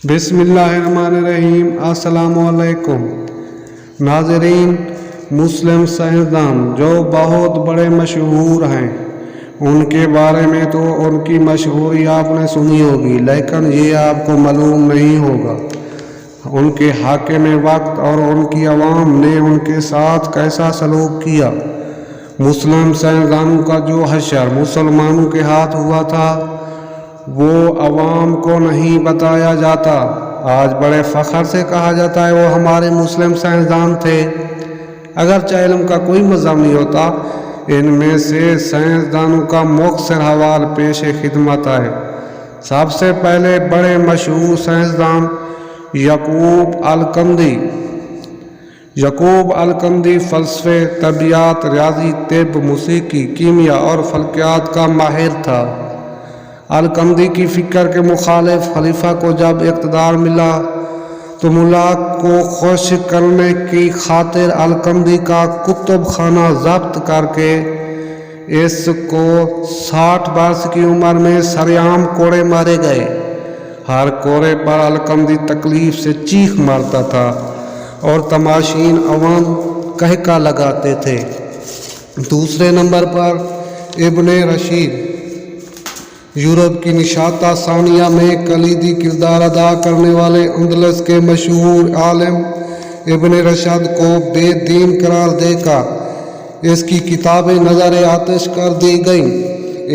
بسم اللہ الرحمن الرحیم۔ السلام علیکم ناظرین۔ مسلم سائنسدان جو بہت بڑے مشہور ہیں، ان کے بارے میں تو ان کی مشہوری آپ نے سنی ہوگی، لیکن یہ آپ کو معلوم نہیں ہوگا ان کے حاکم وقت اور ان کی عوام نے ان کے ساتھ کیسا سلوک کیا۔ مسلم سائنسدانوں کا جو حشر مسلمانوں کے ہاتھ ہوا تھا وہ عوام کو نہیں بتایا جاتا۔ آج بڑے فخر سے کہا جاتا ہے وہ ہمارے مسلم سائنسدان تھے، اگرچہ علم کا کوئی مذہب نہیں ہوتا۔ ان میں سے سائنسدانوں کا مختصر حوالہ پیش خدمت ہے۔ سب سے پہلے بڑے مشہور سائنسدان یعقوب الکندی۔ یعقوب الکندی فلسفے، طبیعیات، ریاضی، طب، موسیقی، کیمیا اور فلکیات کا ماہر تھا۔ الکندی کی فکر کے مخالف خلیفہ کو جب اقتدار ملا تو ملک کو خوش کرنے کی خاطر الکندی کا کتب خانہ ضبط کر کے اس کو 60 برس کی عمر میں سرعام کوڑے مارے گئے۔ ہر کوڑے پر الکندی تکلیف سے چیخ مارتا تھا اور تماشین عوام قہقہ لگاتے تھے۔ دوسرے نمبر پر ابن رشید۔ یورپ کی نشاط ثانیہ میں کلیدی کردار ادا کرنے والے اندلس کے مشہور عالم ابن رشد کو بے دین قرار دے کر اس کی کتابیں نظر آتش کر دی گئیں۔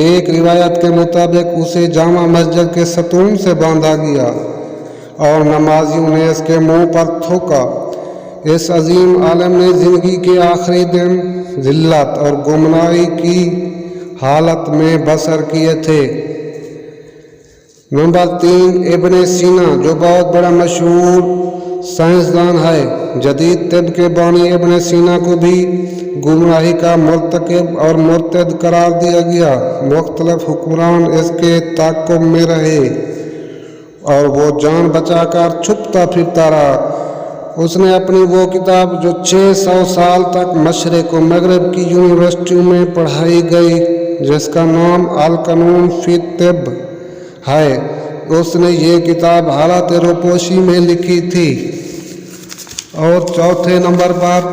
ایک روایت کے مطابق اسے جامع مسجد کے ستون سے باندھا گیا اور نمازیوں نے اس کے منہ پر تھوکا۔ اس عظیم عالم نے زندگی کے آخری دن ذلت اور گمنامی کی حالت میں بسر کیے تھے۔ نمبر 3 ابن سینا، جو بہت بڑا مشہور سائنسدان ہے۔ جدید طب کے بانی ابن سینا کو بھی گمراہی کا مرتکب اور مرتد قرار دیا گیا۔ مختلف حکمران اس کے تعاقب میں رہے اور وہ جان بچا کر چھپتا پھرتا رہا۔ اس نے اپنی وہ کتاب جو 600 سال تک مشرق و مغرب کی یونیورسٹیوں میں پڑھائی گئی، جس کا نام القانون فی الطب ہے، اس نے یہ کتاب حالت روپوشی میں لکھی تھی۔ اور چوتھے نمبر پر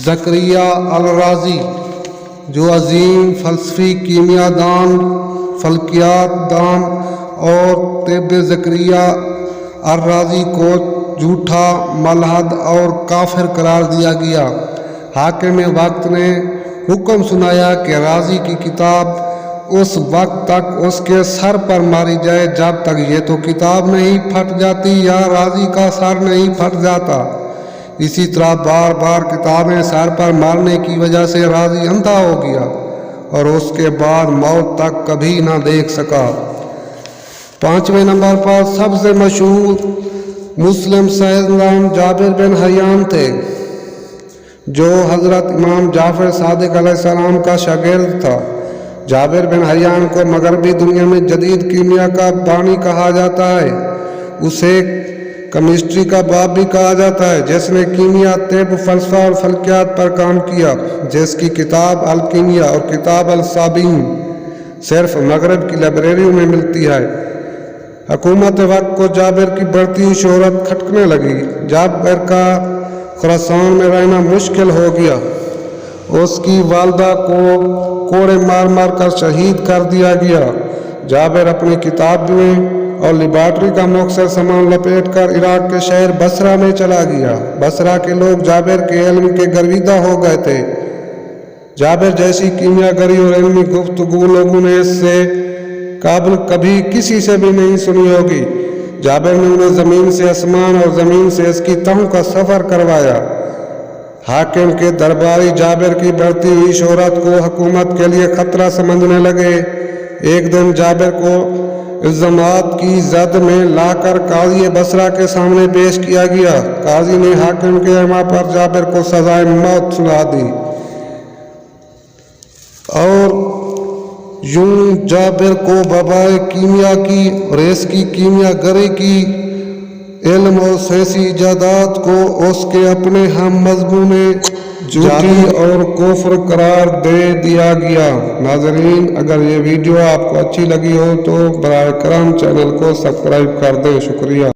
زکریا الرازی، جو عظیم فلسفی، کیمیا دان، فلکیات دان اور طب۔ زکریا الرازی کو جھوٹا، ملحد اور کافر قرار دیا گیا۔ حاکم وقت نے حکم سنایا کہ رازی کی کتاب اس وقت تک اس کے سر پر ماری جائے جب تک یہ تو کتاب نہیں پھٹ جاتی یا رازی کا سر نہیں پھٹ جاتا۔ اسی طرح بار بار کتابیں سر پر مارنے کی وجہ سے رازی اندھا ہو گیا اور اس کے بعد موت تک کبھی نہ دیکھ سکا۔ پانچویں نمبر پر سب سے مشہور مسلم سائنسدان جابر بن حیان تھے، جو حضرت امام جعفر صادق علیہ السلام کا شاگرد تھا۔ جابر بن حیان کو مغربی دنیا میں جدید کیمیا کا بانی کہا جاتا ہے۔ اسے کیمسٹری کا باپ بھی کہا جاتا ہے، جس نے کیمیا، طب، فلسفہ اور فلکیات پر کام کیا، جس کی کتاب الکیمیا اور کتاب الصابین صرف مغرب کی لائبریریوں میں ملتی ہے۔ حکومت وقت کو جابر کی بڑھتی ہوئی شہرت کھٹکنے لگی۔ جابر کا خراسان میں رہنا مشکل ہو گیا۔ اس کی والدہ کو کوڑے مار مار کر شہید کر دیا گیا۔ جابر اپنی کتابیں اور لیبارٹری کا مختصر سامان لپیٹ کر عراق کے شہر بصرہ میں چلا گیا۔ بصرہ کے لوگ جابر کے علم کے گرویدہ ہو گئے تھے۔ جابر جیسی کیمیا گری اور علمی گفتگو لوگوں نے اس سے قابل کبھی کسی سے بھی نہیں سنی ہوگی۔ جابر نے انہیں زمین سے آسمان اور زمین سے اس کی تہوں کا سفر کروایا۔ حاکم کے درباری جابر کی بڑھتی ہوئی شہرت کو حکومت کے لیے خطرہ سمجھنے لگے۔ ایک دن جابر کو الزامات کی زد میں لا کر قاضی بصرہ کے سامنے پیش کیا گیا۔ قاضی نے حاکم کے اعماء پر جابر کو سزائے موت سنا دی اور یوں جابر کو وبائے کیمیا کی اور اس کی کیمیا گری کی علم اور سیاسی ایجادات کو اس کے اپنے ہم مذہبوں نے جھوٹی اور کفر قرار دے دیا گیا۔ ناظرین، اگر یہ ویڈیو آپ کو اچھی لگی ہو تو براہ کرم چینل کو سبسکرائب کر دیں۔ شکریہ۔